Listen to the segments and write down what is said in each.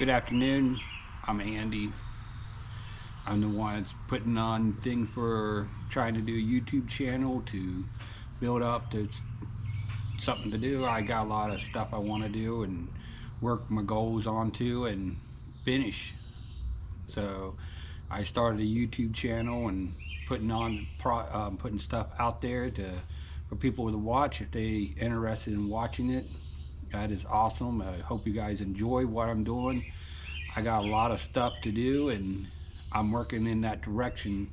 Good afternoon. I'm Andy. I'm the one that's putting on things for trying to do a YouTube channel to build up to something to do. I got a lot of stuff I want to do and work my goals onto and finish. So I started a YouTube channel and putting stuff out there for people to watch if they interested in watching it. That is awesome. I hope you guys enjoy what I'm doing. I got a lot of stuff to do and I'm working in that direction.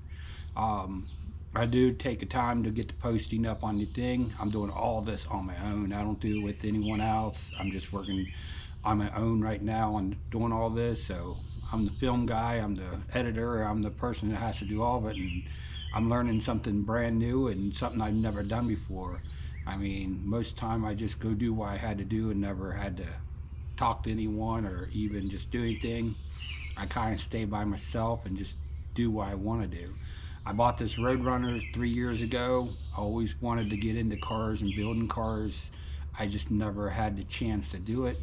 Um, I do take a time to get the posting up on the thing. I'm doing all this on my own. I don't do it with anyone else. I'm just working on my own right now and doing all this. So I'm the film guy, I'm the editor, I'm the person that has to do all of it, and I'm learning something brand new and something I've never done before. I mean, most time I just go do what I had to do and never had to talk to anyone or even just do anything. I kind of stay by myself and just do what I want to do. I bought this Roadrunner 3 years ago. I always wanted to get into cars and building cars. I just never had the chance to do it.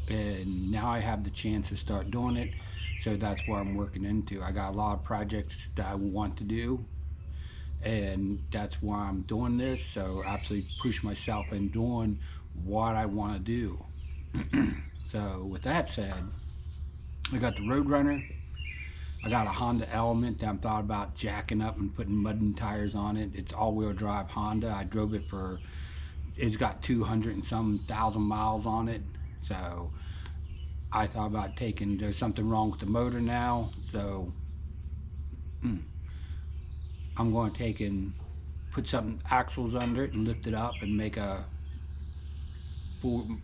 And now I have the chance to start doing it. So that's what I'm working into. I got a lot of projects that I want to do. And that's why I'm doing this. So absolutely push myself in doing what I want to do. So with that said, I got the Roadrunner. I got a Honda Element that I'm thought about jacking up and putting mud and tires on it. It's all-wheel drive Honda. I drove it it's got 200 and some thousand miles on it. So I thought about there's something wrong with the motor now. So I'm going to take and put some axles under it and lift it up and make a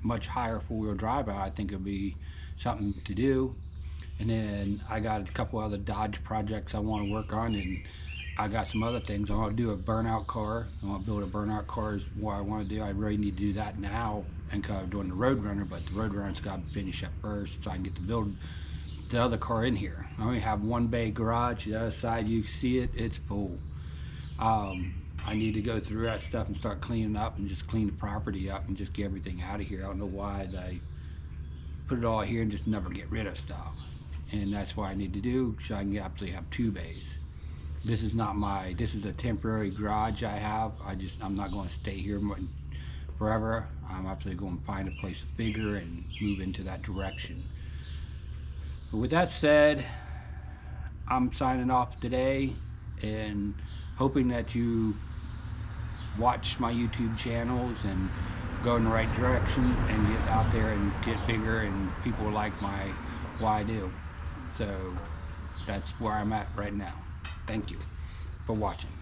much higher four-wheel drive out. I think it'll be something to do. And then I got a couple other Dodge projects I want to work on, and I got some other things. I want to do a burnout car. I want to build a burnout car is what I want to do. I really need to do that now and kind of doing the Roadrunner, but the Roadrunner's got to finish up first so I can get to build the other car in here. I only have one bay garage. The other side, you see it, it's full. I need to go through that stuff and start cleaning up and just clean the property up and just get everything out of here. I don't know why they put it all here and just never get rid of stuff. And that's what I need to do so I can absolutely have 2 bays. This is a temporary garage I have. I'm not going to stay here forever. I'm absolutely going to find a place bigger and move into that direction. But with that said, I'm signing off today and hoping that you watch my YouTube channels and go in the right direction and get out there and get bigger and people like what I do. So that's where I'm at right now. Thank you for watching.